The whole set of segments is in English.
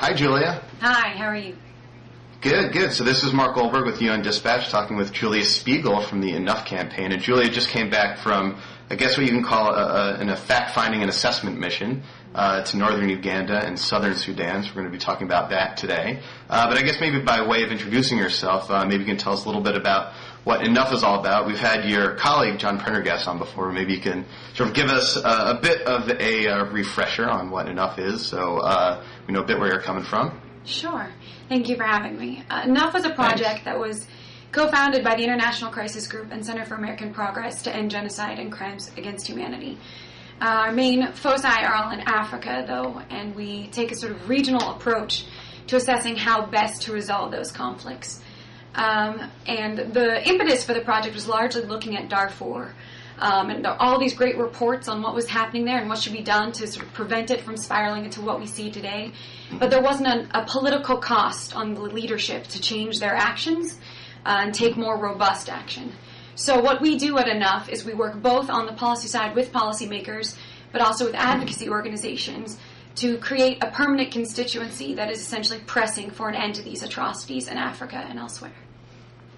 Hi, Julia. Hi, how are you? Good, good. So this is Mark Goldberg with UN Dispatch talking with Julia Spiegel from the Enough campaign. And Julia just came back from, I guess what you can call a fact-finding and assessment mission to northern Uganda and southern Sudan. So we're going to be talking about that today. But I guess maybe by way of introducing yourself, maybe you can tell us a little bit about what Enough is all about. We've had your colleague, John Prendergast, on before. Maybe you can sort of give us a bit of a refresher on what Enough is, so we know a bit where you're coming from. Sure. Thank you for having me. Enough was a project that was co-founded by the International Crisis Group and Center for American Progress to end genocide and crimes against humanity. Our main foci are all in Africa, though, and we take a sort of regional approach to assessing how best to resolve those conflicts. And the impetus for the project was largely looking at Darfur, and all these great reports on what was happening there and what should be done to sort of prevent it from spiraling into what we see today. But there wasn't a political cost on the leadership to change their actions and take more robust action. So what we do at Enough is we work both on the policy side with policymakers, but also with advocacy organizations to create a permanent constituency that is essentially pressing for an end to these atrocities in Africa and elsewhere.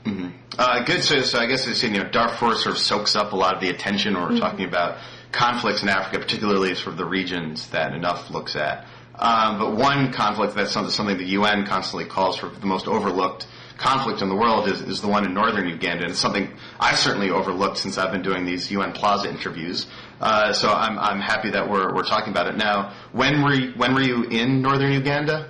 Mm-hmm. Good. So I guess it's, Darfur sort of soaks up a lot of the attention when we're talking about conflicts in Africa, particularly sort of the regions that Enough looks at. But one conflict that's something the UN constantly calls for the most overlooked conflict in the world is the one in northern Uganda, and it's something I've certainly overlooked since I've been doing these UN Plaza interviews. So I'm happy that we're talking about it now. When were you in northern Uganda?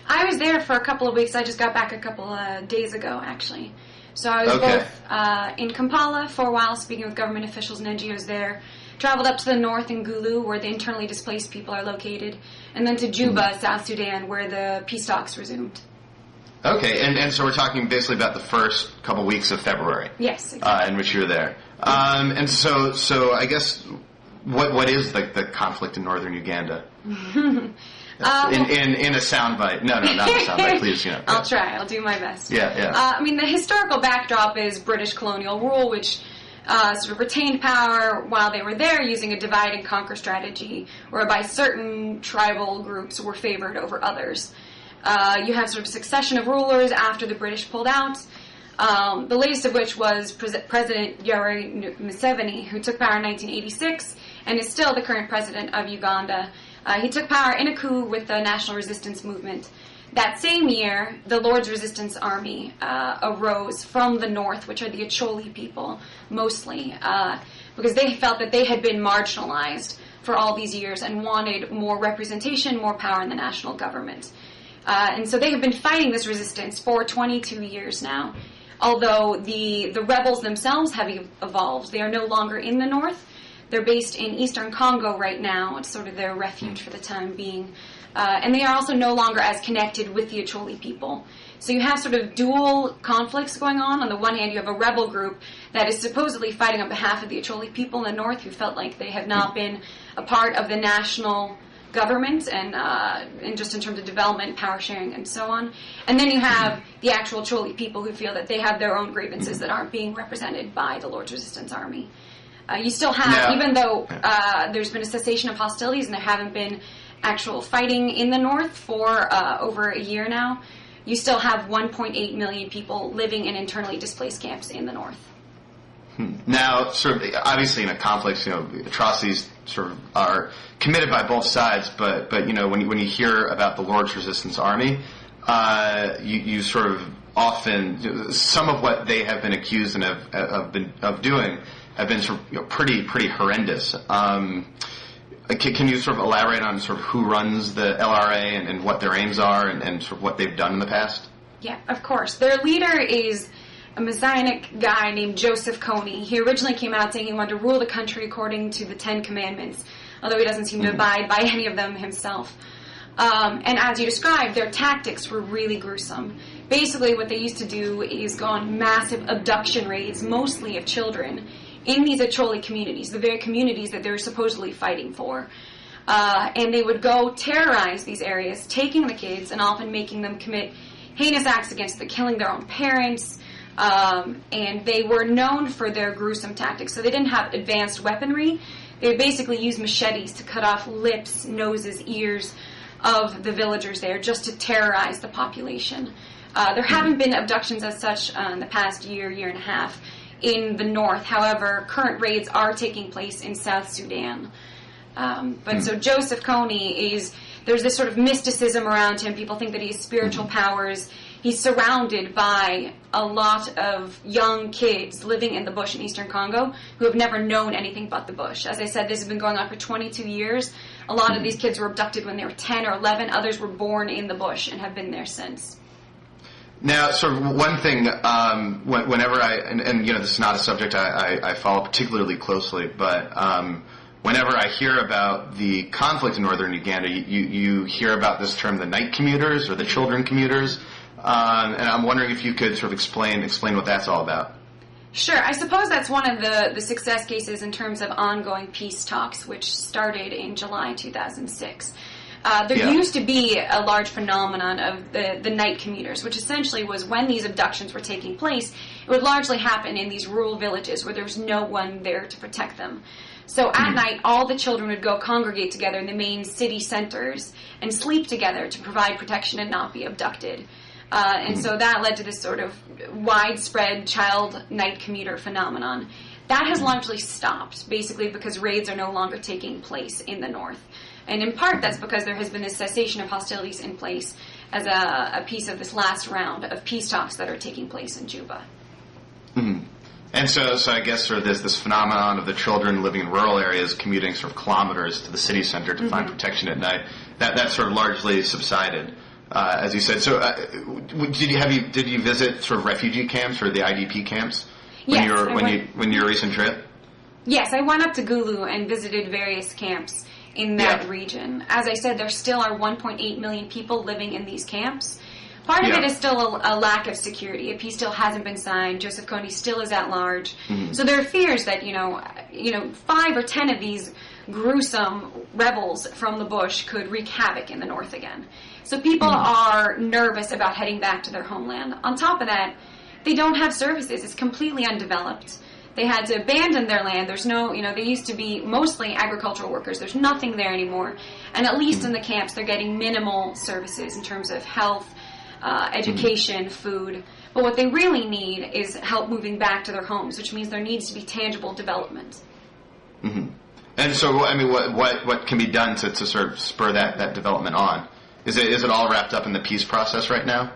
I was there for a couple of weeks. I just got back a couple days ago, actually. So I was both in Kampala for a while, speaking with government officials and NGOs there. Traveled up to the north in Gulu, where the internally displaced people are located, and then to Juba, South Sudan, where the peace talks resumed. Okay, and so we're talking basically about the first couple weeks of February. Yes, exactly. In which you were there. And so I guess what is the conflict in northern Uganda? In a soundbite. No, not a soundbite, please. I'll try. I'll do my best. Yeah. The historical backdrop is British colonial rule, which sort of retained power while they were there using a divide and conquer strategy, whereby certain tribal groups were favored over others. You have sort of a succession of rulers after the British pulled out, the latest of which was President Yoweri Museveni, who took power in 1986 and is still the current president of Uganda. He took power in a coup with the National Resistance Movement. That same year, the Lord's Resistance Army arose from the north, which are the Acholi people, mostly, because they felt that they had been marginalized for all these years and wanted more representation, more power in the national government. And so they have been fighting this resistance for 22 years now. Although the rebels themselves have evolved. They are no longer in the north. They're based in eastern Congo right now. It's sort of their refuge for the time being. And they are also no longer as connected with the Acholi people. So you have sort of dual conflicts going on. On the one hand, you have a rebel group that is supposedly fighting on behalf of the Acholi people in the north who felt like they have not been a part of the national government and just in terms of development, power sharing, and so on. And then you have the actual Acholi people who feel that they have their own grievances that aren't being represented by the Lord's Resistance Army. You still have, even though there's been a cessation of hostilities and there haven't been actual fighting in the north for over a year now, you still have 1.8 million people living in internally displaced camps in the north. Now, sort of, obviously in a conflict, atrocities sort of are committed by both sides, but when you hear about the Lord's Resistance Army, you sort of often, some of what they have been accused and of doing have been sort of pretty horrendous. Can you sort of elaborate on sort of who runs the LRA and what their aims are and sort of what they've done in the past? Yeah, of course. Their leader is a Messianic guy named Joseph Kony. He originally came out saying he wanted to rule the country according to the Ten Commandments, although he doesn't seem to abide by any of them himself. And as you described, their tactics were really gruesome. Basically, what they used to do is go on massive abduction raids, mostly of children, in these Acholi communities, the very communities that they're supposedly fighting for. And they would go terrorize these areas, taking the kids and often making them commit heinous acts against them, killing their own parents. And they were known for their gruesome tactics. So they didn't have advanced weaponry. They would basically use machetes to cut off lips, noses, ears, of the villagers there just to terrorize the population. There haven't been abductions as such in the past year and a half in the north. However, current raids are taking place in South Sudan. So Joseph Kony there's this sort of mysticism around him. People think that he has spiritual powers. He's surrounded by a lot of young kids living in the bush in eastern Congo who have never known anything but the bush. As I said, this has been going on for 22 years. A lot of these kids were abducted when they were 10 or 11. Others were born in the bush and have been there since. Now, sort of one thing, whenever and this is not a subject I follow particularly closely, but whenever I hear about the conflict in northern Uganda, you hear about this term, the night commuters or the children commuters, and I'm wondering if you could sort of explain what that's all about. Sure. I suppose that's one of the success cases in terms of ongoing peace talks, which started in July 2006. There used to be a large phenomenon of the night commuters, which essentially was when these abductions were taking place, it would largely happen in these rural villages where there was no one there to protect them. So at night, all the children would go congregate together in the main city centers and sleep together to provide protection and not be abducted. So that led to this sort of widespread child night commuter phenomenon. That has largely stopped, basically because raids are no longer taking place in the north. And in part, that's because there has been this cessation of hostilities in place as a piece of this last round of peace talks that are taking place in Juba. Mm-hmm. And so I guess sort of this phenomenon of the children living in rural areas commuting sort of kilometers to the city center to find protection at night, that sort of largely subsided, as you said. So did you visit sort of refugee camps or the IDP camps when your recent trip? Yes, I went up to Gulu and visited various camps in that region. As I said, there still are 1.8 million people living in these camps. Part of it is still a lack of security. A peace deal hasn't been signed. Joseph Kony still is at large. Mm-hmm. So there are fears that, 5 or 10 of these gruesome rebels from the bush could wreak havoc in the north again. So people are nervous about heading back to their homeland. On top of that, they don't have services. It's completely undeveloped. They had to abandon their land. There's no, they used to be mostly agricultural workers. There's nothing there anymore. And at least in the camps, they're getting minimal services in terms of health, education, food. But what they really need is help moving back to their homes, which means there needs to be tangible development. Mm-hmm. And so, I mean, what can be done to sort of spur that development on? Is it all wrapped up in the peace process right now?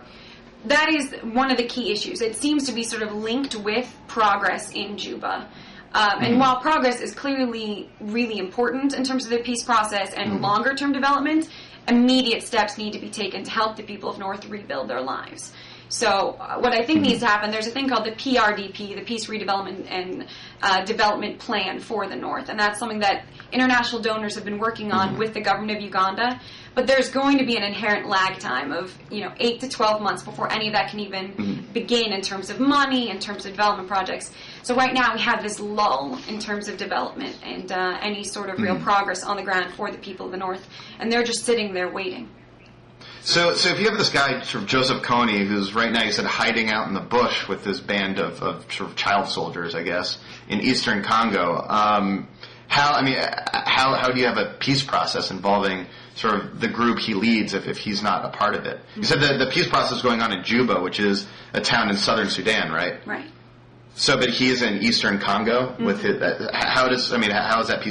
That is one of the key issues. It seems to be sort of linked with progress in Juba. And while progress is clearly really important in terms of the peace process and longer-term development, immediate steps need to be taken to help the people of North rebuild their lives. So what I think needs to happen, there's a thing called the PRDP, the Peace Redevelopment and Development Plan for the North, and that's something that international donors have been working on with the government of Uganda. But there's going to be an inherent lag time of 8 to 12 months before any of that can even begin in terms of money, in terms of development projects. So right now we have this lull in terms of development and any sort of real progress on the ground for the people of the North, and they're just sitting there waiting. So if you have this guy, sort of Joseph Kony, who's right now, you said, hiding out in the bush with this band of sort of child soldiers, I guess, in eastern Congo, how do you have a peace process involving sort of the group he leads if he's not a part of it? You said that the peace process is going on in Juba, which is a town in southern Sudan, right? Right. So, but he is in eastern Congo with his. How is that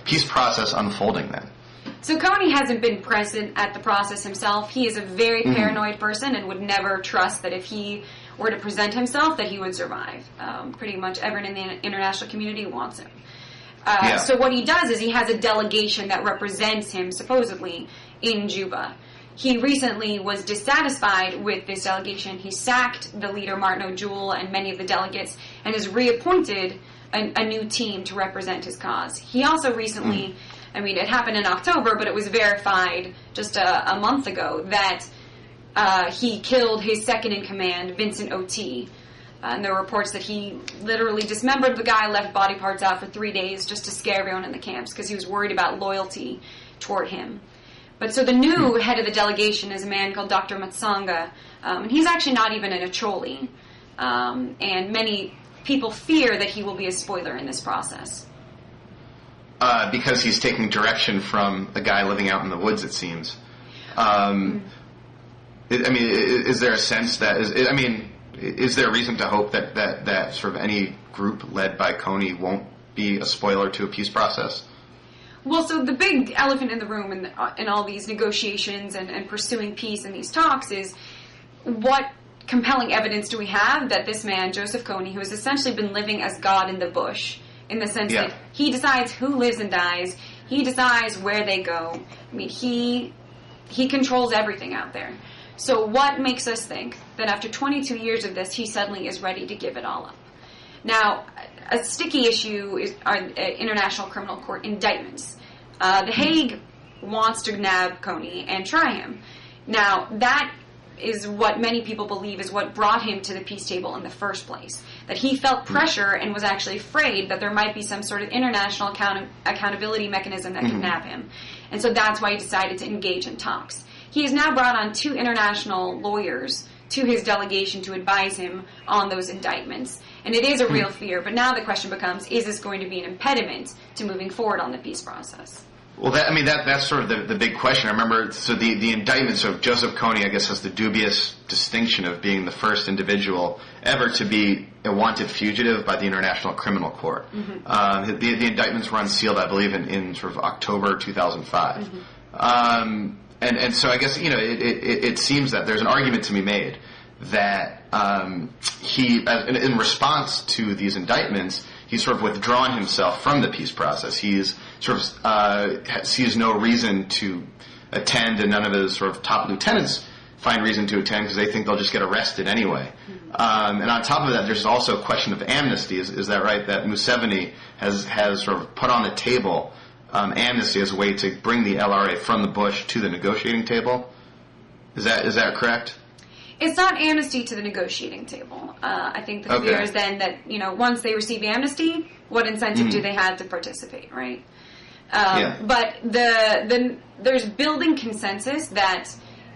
peace process unfolding then? So Kony hasn't been present at the process himself. He is a very paranoid person and would never trust that if he were to present himself that he would survive. Pretty much everyone in the international community wants him. So what he does is he has a delegation that represents him, supposedly, in Juba. He recently was dissatisfied with this delegation. He sacked the leader, Martin O'Jewel, and many of the delegates, and has reappointed a new team to represent his cause. He also recently, it happened in October, but it was verified just a month ago that he killed his second-in-command, Vincent O.T., and there were reports that he literally dismembered the guy, left body parts out for 3 days just to scare everyone in the camps because he was worried about loyalty toward him. But so the new head of the delegation is a man called Dr. Matsanga, and he's actually not even an Acholi, and many people fear that he will be a spoiler in this process. because he's taking direction from a guy living out in the woods, it seems. Is there a sense that is there a reason to hope that sort of any group led by Kony won't be a spoiler to a peace process? Well, so the big elephant in the room in all these negotiations and pursuing peace in these talks is what compelling evidence do we have that this man, Joseph Kony, who has essentially been living as God in the bush, in the sense that he decides who lives and dies, he decides where they go. I mean, he controls everything out there. So what makes us think that after 22 years of this, he suddenly is ready to give it all up? Now, a sticky issue are International Criminal Court indictments. The Hague wants to nab Kony and try him. Now, that is what many people believe is what brought him to the peace table in the first place. That he felt pressure and was actually afraid that there might be some sort of international accountability mechanism that could nab him. And so that's why he decided to engage in talks. He has now brought on 2 international lawyers to his delegation to advise him on those indictments. And it is a real fear, but now the question becomes, is this going to be an impediment to moving forward on the peace process? Well, that's sort of the big question. I remember, so the indictments of Joseph Kony, I guess, has the dubious distinction of being the first individual ever to be a wanted fugitive by the International Criminal Court. The indictments were unsealed, I believe, in sort of October 2005. And so I guess, it seems that there's an argument to be made that he, in response to these indictments, he's sort of withdrawn himself from the peace process. He's sort of sees no reason to attend, and none of his sort of top lieutenants find reason to attend because they think they'll just get arrested anyway. And on top of that, there's also a question of amnesty. Is that right? That Museveni has sort of put on the table amnesty as a way to bring the LRA from the bush to the negotiating table. Is that correct? It's not amnesty to the negotiating table. I think the fear is then that, once they receive amnesty, what incentive do they have to participate, right? But there's building consensus that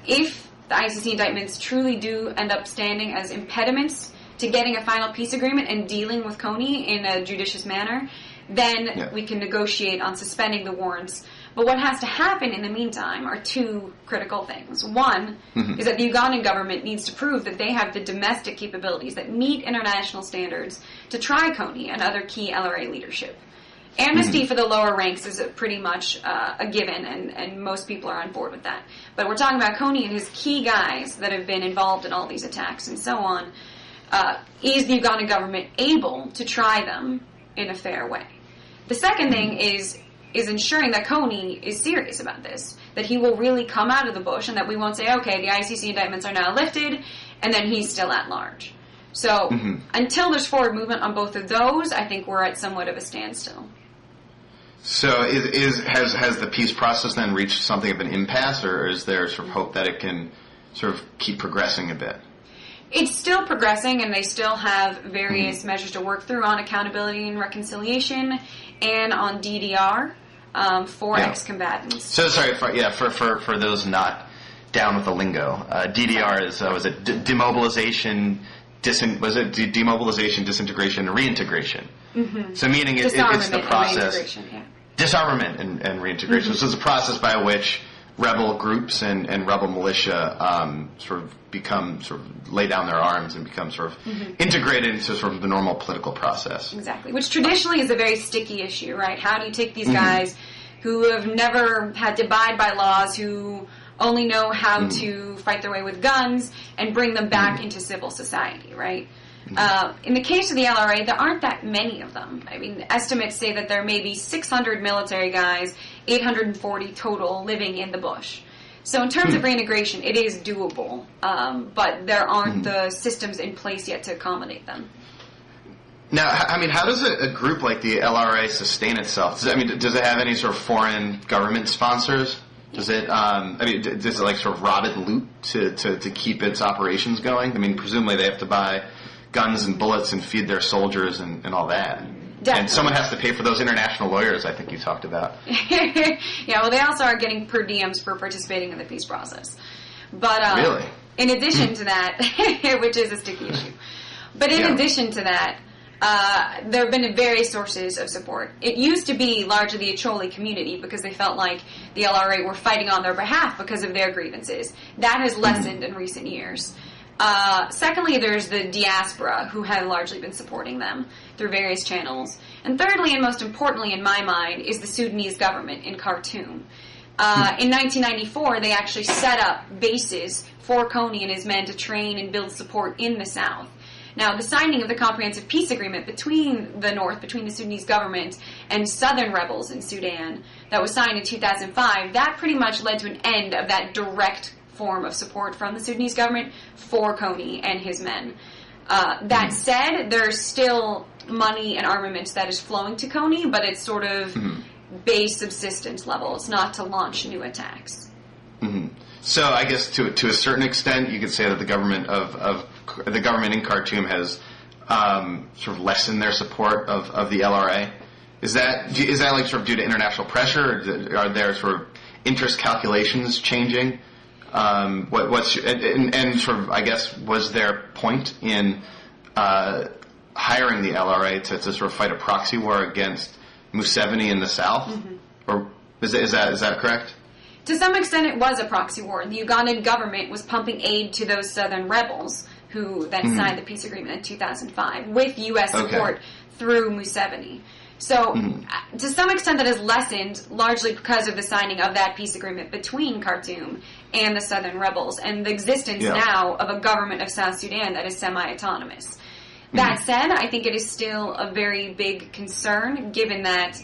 if the ICC indictments truly do end up standing as impediments to getting a final peace agreement and dealing with Kony in a judicious manner, then we can negotiate on suspending the warrants. But what has to happen in the meantime are 2 critical things. One is that the Ugandan government needs to prove that they have the domestic capabilities that meet international standards to try Kony and other key LRA leadership. Amnesty for the lower ranks is pretty much a given, and most people are on board with that. But we're talking about Kony and his key guys that have been involved in all these attacks and so on. Is the Ugandan government able to try them in a fair way? The second thing is ensuring that Kony is serious about this, that he will really come out of the bush, and that we won't say, okay, the ICC indictments are now lifted, and then he's still at large. So until there's forward movement on both of those, I think we're at somewhat of a standstill. So has the peace process then reached something of an impasse, or is there sort of hope that it can sort of keep progressing a bit? It's still progressing, and they still have various measures to work through on accountability and reconciliation, and on DDR for ex-combatants. So sorry, for those not down with the lingo, DDR is was it demobilization, demobilization, disintegration, and reintegration. So meaning it's the process, disarmament and reintegration. So it's a process by which rebel groups and rebel militia sort of lay down their arms and become sort of integrated into sort of the normal political process. Exactly, which traditionally is a very sticky issue, right? How do you take these guys who have never had to abide by laws, who only know how to fight their way with guns, and bring them back into civil society, right? In the case of the LRA, there aren't that many of them. I mean, estimates say that there may be 600 military guys, 840 total living in the bush. So in terms of reintegration, it is doable, but there aren't the systems in place yet to accommodate them. Now, I mean, how does a group like the LRA sustain itself? Does it have any sort of foreign government sponsors? Does it? Does it like sort of rob and loot to keep its operations going? I mean, presumably they have to buy guns and bullets and feed their soldiers and all that. Definitely. And someone has to pay for those international lawyers I think you talked about. Yeah, well, they also are getting per diems for participating in the peace process. But really? In addition to that, which is a sticky issue, but in addition to that, there have been various sources of support. It used to be largely the Acholi community because they felt like the LRA were fighting on their behalf because of their grievances. That has lessened in recent years. Secondly, there's the diaspora, who have largely been supporting them through various channels. And thirdly, and most importantly in my mind, is the Sudanese government in Khartoum. In 1994, they actually set up bases for Kony and his men to train and build support in the south. Now, the signing of the Comprehensive Peace Agreement between the North, between the Sudanese government and southern rebels in Sudan, that was signed in 2005, that pretty much led to an end of that direct form of support from the Sudanese government for Kony and his men. That said, there's still money and armaments that is flowing to Kony, but it's sort of base subsistence level. It's not to launch new attacks. So I guess to a certain extent, you could say that the government the government in Khartoum has sort of lessened their support of the LRA. Is that like sort of due to international pressure? Or are there sort of interest calculations changing? What's and sort of, I guess, was there point in hiring the LRA to sort of fight a proxy war against Museveni in the south? Or is that correct? To some extent, it was a proxy war. The Ugandan government was pumping aid to those southern rebels who then signed the peace agreement in 2005 with U.S. support through Museveni. So, to some extent, that has lessened, largely because of the signing of that peace agreement between Khartoum and the southern rebels, and the existence now of a government of South Sudan that is semi-autonomous. That said, I think it is still a very big concern, given that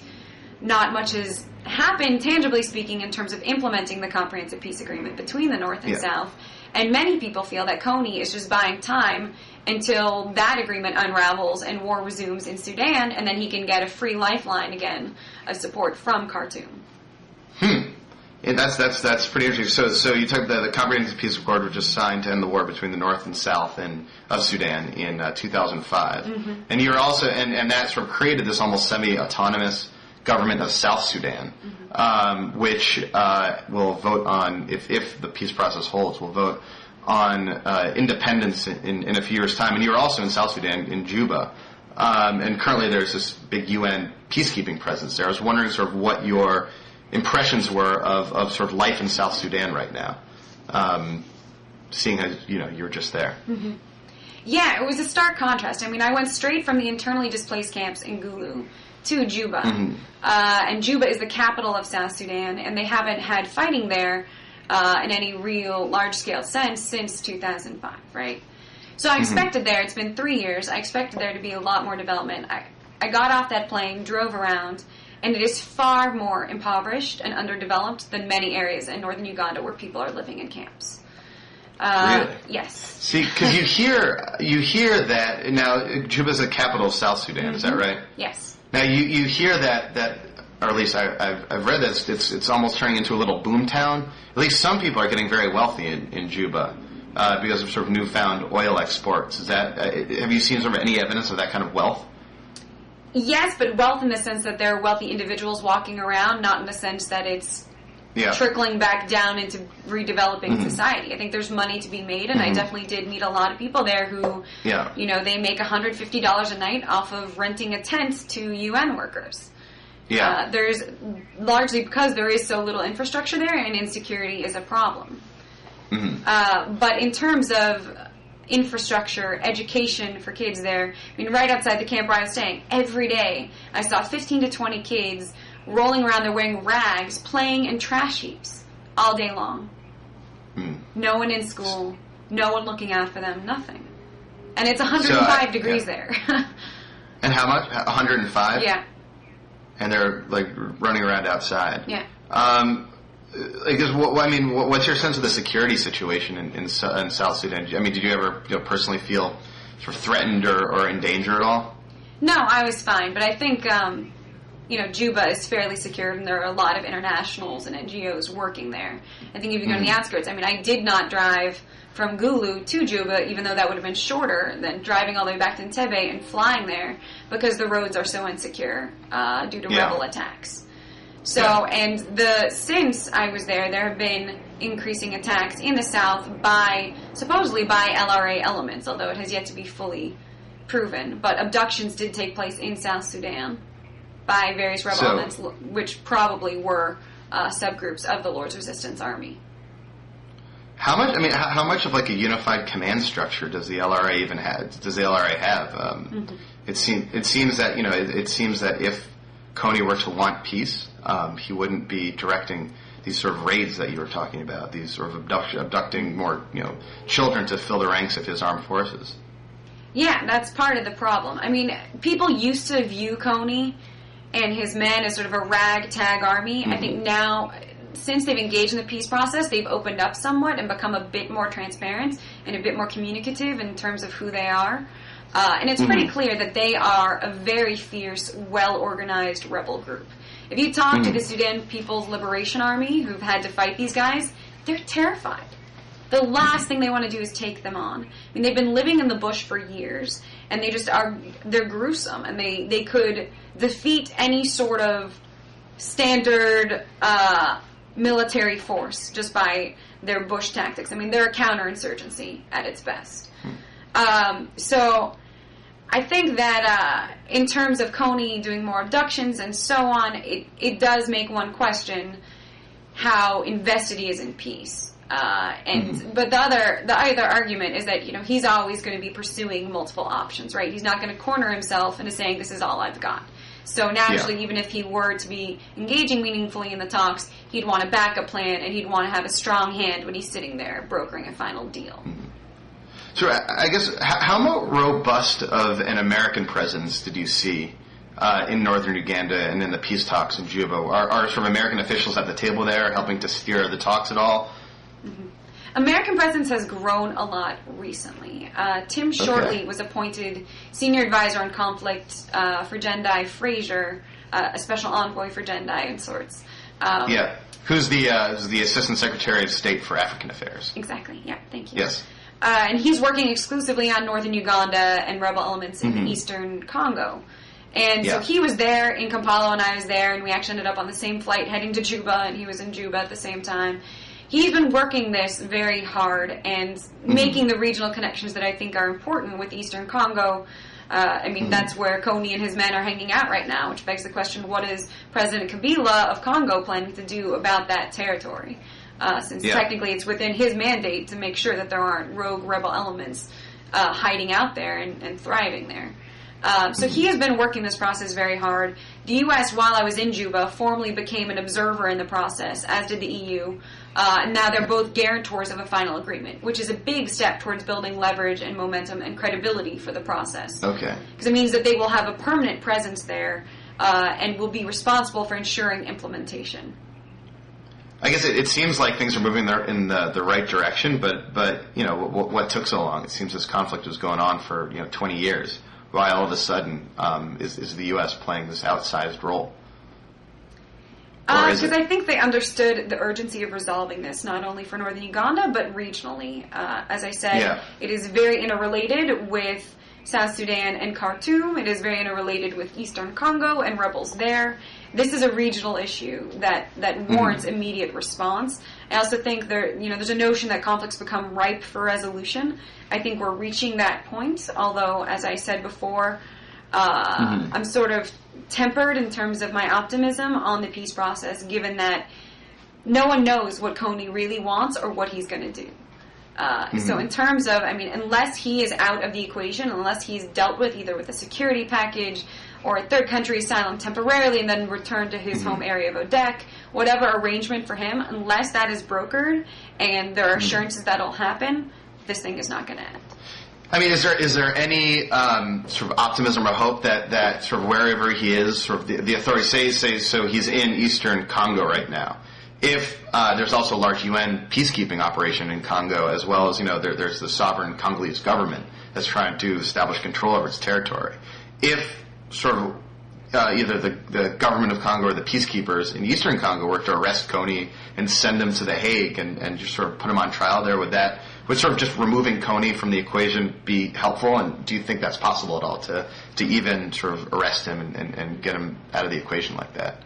not much has happened, tangibly speaking, in terms of implementing the Comprehensive Peace Agreement between the North and South. And many people feel that Kony is just buying time until that agreement unravels and war resumes in Sudan, and then he can get a free lifeline again of support from Khartoum. Yeah, that's pretty interesting. So you took the Comprehensive Peace Accord, which was signed to end the war between the North and South of Sudan in 2005, and you're also and that sort of created this almost semi-autonomous government of South Sudan, which will vote on, if the peace process holds, will vote on independence in a few years' time. And you're also in South Sudan, in Juba, and currently there's this big UN peacekeeping presence there. I was wondering sort of what your impressions were of sort of life in South Sudan right now, seeing as you're just there. Yeah, it was a stark contrast. I mean, I went straight from the internally displaced camps in Gulu to Juba. And Juba is the capital of South Sudan, and they haven't had fighting there in any real large-scale sense since 2005, right? So I expected there, it's been 3 years, I expected there to be a lot more development. I got off that plane, drove around, and it is far more impoverished and underdeveloped than many areas in northern Uganda where people are living in camps. Really? Yes. See, because you hear that now. Juba is the capital of South Sudan. Is that right? Yes. Now you hear that, or at least I've read that it's almost turning into a little boom town. At least some people are getting very wealthy in Juba because of sort of newfound oil exports. Is that have you seen sort of any evidence of that kind of wealth? Yes, but wealth in the sense that there are wealthy individuals walking around, not in the sense that it's trickling back down into redeveloping society. I think there's money to be made, and I definitely did meet a lot of people there who, they make $150 a night off of renting a tent to UN workers. Yeah. There's largely because there is so little infrastructure there, and insecurity is a problem. But in terms of infrastructure, education for kids there, I mean, right outside the camp where I was staying, every day I saw 15 to 20 kids rolling around, they're wearing rags, playing in trash heaps all day long. No one in school, no one looking out for them, nothing. And it's 105 degrees there. And how much? 105? Yeah. And they're like running around outside. Yeah. What's your sense of the security situation in South Sudan? I mean, did you ever personally feel sort of threatened or in danger at all? No, I was fine, but I think Juba is fairly secure, and there are a lot of internationals and NGOs working there. I think if you go to the outskirts, I mean, I did not drive from Gulu to Juba, even though that would have been shorter than driving all the way back to Entebbe and flying there, because the roads are so insecure due to rebel attacks. So, and since I was there have been increasing attacks in the south supposedly by LRA elements, although it has yet to be fully proven, but abductions did take place in South Sudan by various rebel elements, which probably were subgroups of the Lord's Resistance Army. How much? I mean, how much of like a unified command structure does the LRA even have? Does the LRA have? It seems that it seems that if Kony were to want peace, he wouldn't be directing these sort of raids that you were talking about. These sort of abducting more children to fill the ranks of his armed forces. Yeah, that's part of the problem. I mean, people used to view Kony and his men as sort of a ragtag army. I think now, since they've engaged in the peace process, they've opened up somewhat and become a bit more transparent and a bit more communicative in terms of who they are. And it's pretty clear that they are a very fierce, well-organized rebel group. If you talk to the Sudan People's Liberation Army, who've had to fight these guys, they're terrified. The last thing they want to do is take them on. I mean, they've been living in the bush for years, and they're gruesome, and they could defeat any sort of standard military force just by their bush tactics. I mean, they're a counterinsurgency at its best. So I think that in terms of Kony doing more abductions and so on, it does make one question how invested he is in peace. But the other argument is that he's always going to be pursuing multiple options, right? He's not going to corner himself into saying this is all I've got. So naturally, even if he were to be engaging meaningfully in the talks, he'd want a backup plan, and he'd want to have a strong hand when he's sitting there brokering a final deal. So I guess how robust of an American presence did you see in northern Uganda and in the peace talks in Juba? Are sort of American officials at the table there helping to steer the talks at all? American presence has grown a lot recently. Tim Shortley was appointed senior advisor on conflict for Jendai Fraser, a special envoy for Jendai in sorts. Who's the Assistant Secretary of State for African Affairs. Exactly, yeah, thank you. Yes. And he's working exclusively on northern Uganda and rebel elements in eastern Congo. And so he was there in Kampala and I was there, and we actually ended up on the same flight heading to Juba, and he was in Juba at the same time. He's been working this very hard and making the regional connections that I think are important with eastern Congo. I mean, that's where Kony and his men are hanging out right now, which begs the question, what is President Kabila of Congo planning to do about that territory? Since technically it's within his mandate to make sure that there aren't rogue rebel elements hiding out there and thriving there. So he has been working this process very hard. The U.S., while I was in Juba, formally became an observer in the process, as did the EU. And now they're both guarantors of a final agreement, which is a big step towards building leverage and momentum and credibility for the process. Okay. Because it means that they will have a permanent presence there and will be responsible for ensuring implementation. I guess it seems like things are moving in the right direction, but what took so long? It seems this conflict was going on for 20 years. Why all of a sudden is the U.S. playing this outsized role? Because I think they understood the urgency of resolving this, not only for northern Uganda, but regionally. As I said, it is very interrelated with South Sudan and Khartoum. It is very interrelated with eastern Congo and rebels there. This is a regional issue that warrants immediate response. I also think there's a notion that conflicts become ripe for resolution. I think we're reaching that point, although, as I said before, I'm sort of tempered in terms of my optimism on the peace process, given that no one knows what Kony really wants or what he's going to do. So in terms of, unless he is out of the equation, unless he's dealt with either with a security package or a third country asylum temporarily and then returned to his home area of Odek, whatever arrangement for him, unless that is brokered and there are assurances that'll happen, this thing is not going to end. I mean, is there any sort of optimism or hope that sort of wherever he is, sort of the authorities say so he's in eastern Congo right now? If there's also a large UN peacekeeping operation in Congo, as well as there's the sovereign Congolese government that's trying to establish control over its territory. If sort of either the government of Congo or the peacekeepers in eastern Congo were to arrest Kony and send him to The Hague and just sort of put him on trial there, would sort of just removing Kony from the equation be helpful? And do you think that's possible at all to even sort of arrest him and get him out of the equation like that?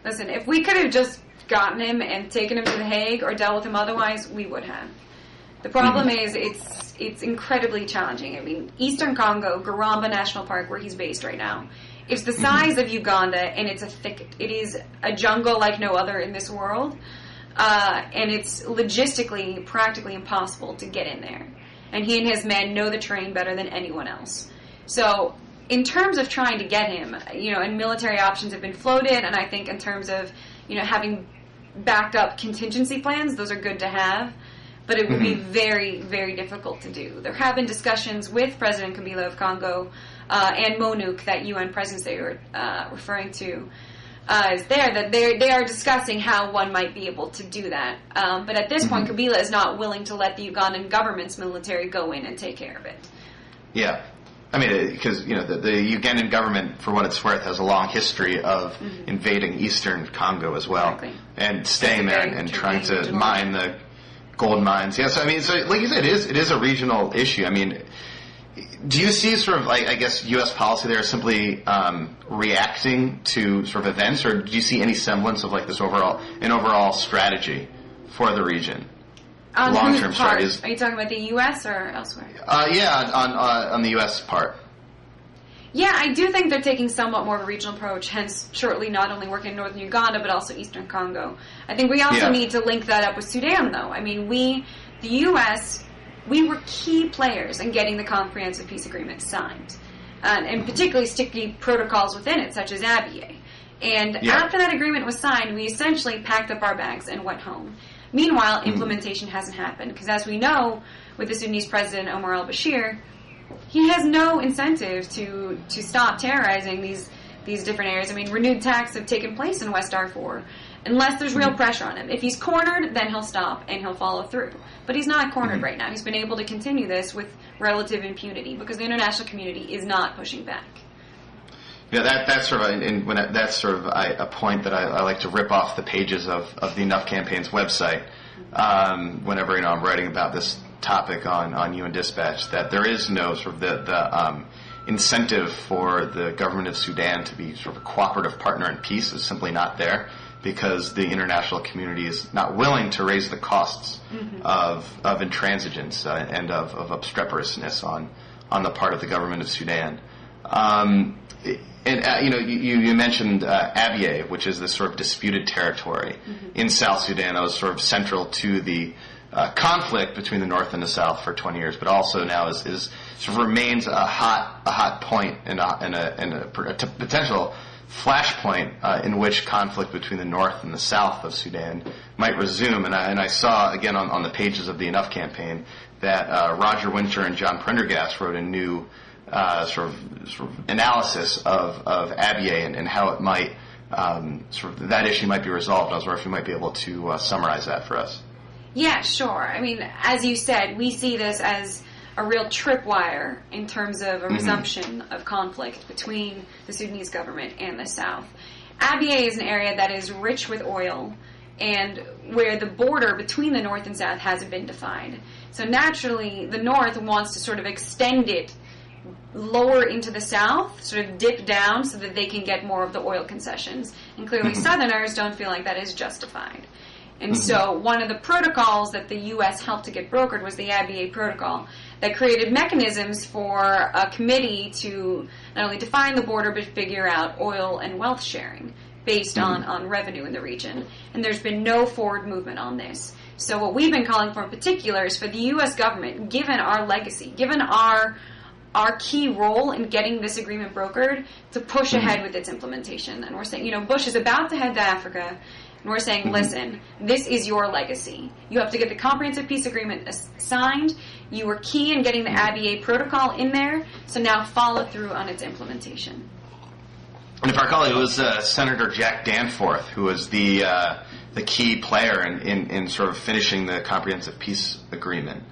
Listen, if we could have just gotten him and taken him to The Hague or dealt with him otherwise, we would have. The problem is it's incredibly challenging. I mean, Eastern Congo, Garamba National Park, where he's based right now, is the size of Uganda, and it's a thicket. It is a jungle like no other in this world, and it's logistically, practically impossible to get in there. And he and his men know the terrain better than anyone else. So, in terms of trying to get him, and military options have been floated, and I think in terms of, having backed up contingency plans, those are good to have. But it would be very, very difficult to do. There have been discussions with President Kabila of Congo and MONUC, that UN presence they were referring to, is there, that they are discussing how one might be able to do that. But at this point, Kabila is not willing to let the Ugandan government's military go in and take care of it. Yeah. I mean, because, the Ugandan government, for what it's worth, has a long history of invading eastern Congo as well. Exactly. And staying there and trying to mine the gold mines. Yes, I mean, so like you said, it is a regional issue. I mean, do you see sort of, like, I guess, U.S. policy there simply reacting to sort of events, or do you see any semblance of, like, this overall strategy for the region? Long-term strategies. Are you talking about the U.S. or elsewhere? On the U.S. part. Yeah, I do think they're taking somewhat more of a regional approach, hence shortly not only working in northern Uganda, but also eastern Congo. I think we also need to link that up with Sudan, though. I mean, the U.S., we were key players in getting the Comprehensive Peace Agreement signed, and particularly sticky protocols within it, such as Abyei. And after that agreement was signed, we essentially packed up our bags and went home. Meanwhile, implementation hasn't happened, because as we know, with the Sudanese president, Omar al-Bashir, he has no incentive to stop terrorizing these different areas. I mean, renewed attacks have taken place in West Darfur, unless there's real pressure on him. If he's cornered, then he'll stop and he'll follow through. But he's not cornered right now. He's been able to continue this with relative impunity, because the international community is not pushing back. Yeah, that's sort of that's sort of a point that I like to rip off the pages of the Enough Campaign's website whenever I'm writing about this topic on UN Dispatch, that there is no sort of the incentive for the government of Sudan to be sort of a cooperative partner in peace is simply not there, because the international community is not willing to raise the costs of intransigence and of obstreperousness on the part of the government of Sudan. You mentioned Abyei, which is this sort of disputed territory in South Sudan that was sort of central to the conflict between the North and the South for 20 years, but also now is sort of remains a hot point and a potential flashpoint in which conflict between the North and the South of Sudan might resume. And I saw again on the pages of the Enough campaign that Roger Winter and John Prendergast wrote a new sort of analysis of Abyei and how it might sort of that issue might be resolved. I was wondering if you might be able to summarize that for us. Yeah, sure. I mean, as you said, we see this as a real tripwire in terms of a resumption of conflict between the Sudanese government and the South. Abyei is an area that is rich with oil, and where the border between the North and South hasn't been defined. So naturally, the North wants to sort of extend it lower into the South, sort of dip down so that they can get more of the oil concessions. And clearly Southerners don't feel like that is justified. And so one of the protocols that the U.S. helped to get brokered was the Abyei Protocol that created mechanisms for a committee to not only define the border but figure out oil and wealth sharing based on revenue in the region. And there's been no forward movement on this. So what we've been calling for in particular is for the U.S. government, given our legacy, given our key role in getting this agreement brokered, to push ahead with its implementation. And we're saying, Bush is about to head to Africa, and we're saying, listen, this is your legacy. You have to get the Comprehensive Peace Agreement signed. You were key in getting the Abyei Protocol in there, so now follow through on its implementation. And if I recall, it was Senator Jack Danforth who was the key player in sort of finishing the Comprehensive Peace Agreement.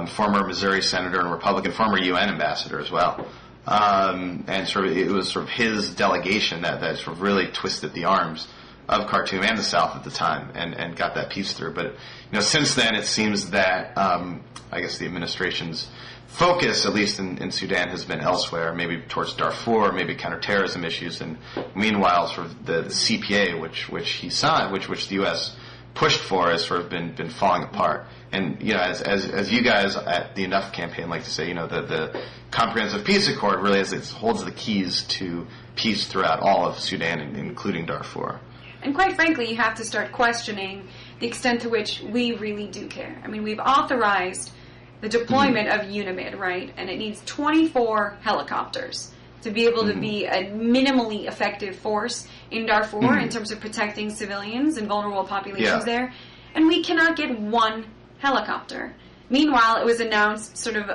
Former Missouri senator and Republican, former UN ambassador as well. And it was sort of his delegation that sort of really twisted the arms of Khartoum and the South at the time and got that peace through. But since then it seems that I guess the administration's focus, at least in Sudan, has been elsewhere, maybe towards Darfur, maybe counterterrorism issues, and meanwhile sort of the CPA which he signed, which the U.S. pushed for has sort of been falling apart. And as you guys at the Enough campaign like to say, the Comprehensive Peace Accord really holds the keys to peace throughout all of Sudan, including Darfur. And quite frankly, you have to start questioning the extent to which we really do care. I mean, we've authorized the deployment of UNIMID, right? And it needs 24 helicopters to be able to be a minimally effective force in Darfur in terms of protecting civilians and vulnerable populations there. And we cannot get one helicopter. Meanwhile, it was announced sort of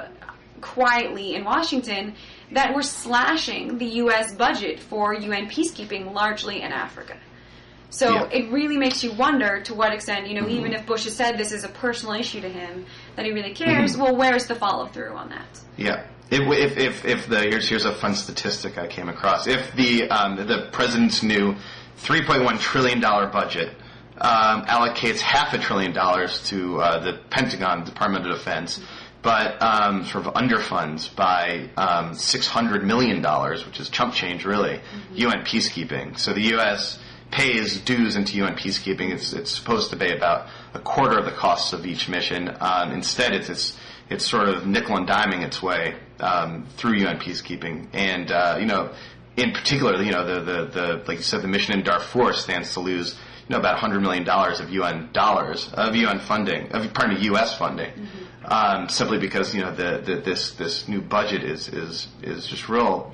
quietly in Washington that we're slashing the U.S. budget for UN peacekeeping largely in Africa. So it really makes you wonder to what extent, even if Bush has said this is a personal issue to him, that he really cares, well, where's the follow-through on that? Yeah. Here's a fun statistic I came across. If the president's new $3.1 trillion budget allocates $500 billion to the Pentagon, Department of Defense, but sort of underfunds by $600 million, which is chump change, really, UN peacekeeping. So the U.S. pays dues into UN peacekeeping. It's supposed to pay about a quarter of the costs of each mission. Instead, it's sort of nickel and diming its way through UN peacekeeping. And in particular, the like you said, the mission in Darfur stands to lose about $100 million of UN funding, U.S. funding, simply because this new budget is just real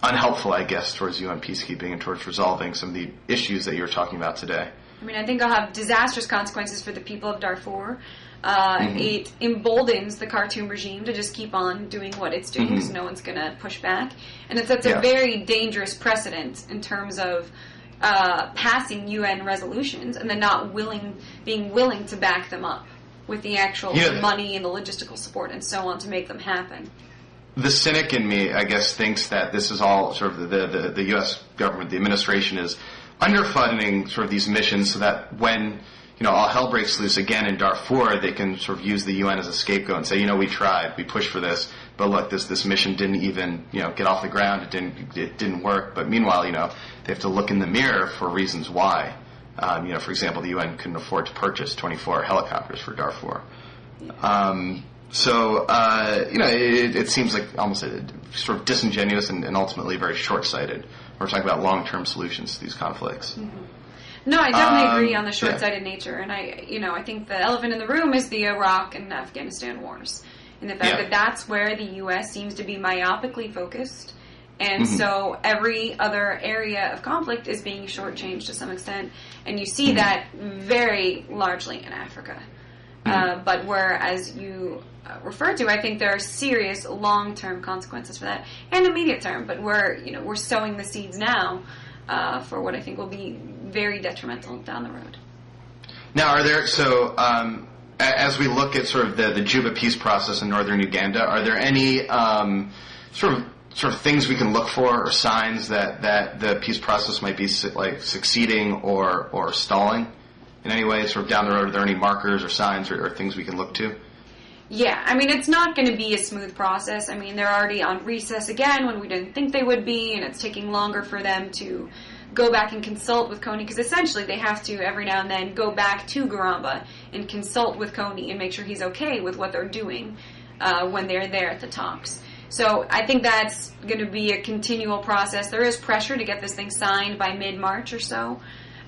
unhelpful, I guess, towards UN peacekeeping and towards resolving some of the issues that you were talking about today. I mean, I think it'll have disastrous consequences for the people of Darfur. It emboldens the Khartoum regime to just keep on doing what it's doing because no one's going to push back. And it sets a very dangerous precedent in terms of passing UN resolutions and then being willing to back them up with the actual money and the logistical support and so on to make them happen. The cynic in me, I guess, thinks that this is all sort of the U.S. government, the administration is underfunding sort of these missions so that when all hell breaks loose again in Darfur, they can sort of use the UN as a scapegoat and say, we tried, we pushed for this, but look, this mission didn't even get off the ground, it didn't work. But meanwhile, they have to look in the mirror for reasons why. For example, the UN couldn't afford to purchase 24 helicopters for Darfur. It seems like almost sort of disingenuous and ultimately very short-sighted. We're talking about long-term solutions to these conflicts. No, I definitely agree on the short-sighted nature, and I think the elephant in the room is the Iraq and Afghanistan wars, and the fact that that's where the U.S. seems to be myopically focused, and so every other area of conflict is being shortchanged to some extent, and you see that very largely in Africa. But whereas you refer to, I think there are serious long-term consequences for that, and immediate term. But we're sowing the seeds now for what I think will be very detrimental down the road. Now, as we look at sort of the Juba peace process in northern Uganda, are there any sort of things we can look for or signs that the peace process might be succeeding or stalling? In any way, sort of down the road, are there any markers or signs or things we can look to? Yeah, I mean, it's not going to be a smooth process. I mean, they're already on recess again when we didn't think they would be, and it's taking longer for them to go back and consult with Kony, because essentially they have to, every now and then, go back to Garamba and consult with Kony and make sure he's okay with what they're doing when they're there at the talks. So I think that's going to be a continual process. There is pressure to get this thing signed by mid-March or so.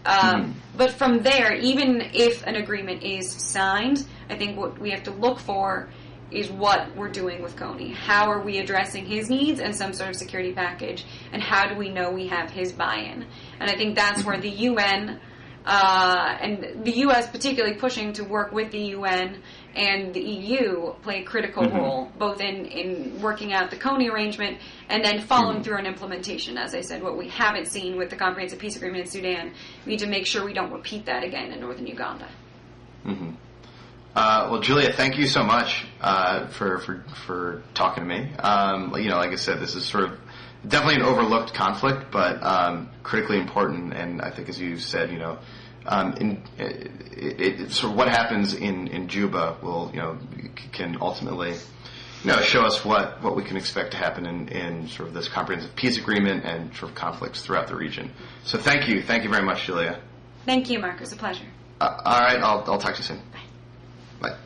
But from there, even if an agreement is signed, I think what we have to look for is what we're doing with Kony. How are we addressing his needs and some sort of security package, and how do we know we have his buy-in? And I think that's where the UN, and the U.S. particularly pushing to work with the UN and the EU play a critical role, both in working out the Kony arrangement and then following through on implementation. As I said, what we haven't seen with the Comprehensive Peace Agreement in Sudan, we need to make sure we don't repeat that again in northern Uganda. Well, Julia, thank you so much for talking to me. Like I said, this is sort of definitely an overlooked conflict, but critically important. And I think, as you said, sort of what happens in Juba can ultimately show us what we can expect to happen in sort of this comprehensive peace agreement and sort of conflicts throughout the region. So thank you very much, Julia. Thank you, Mark. It was a pleasure. All right, I'll talk to you soon. Bye. Bye.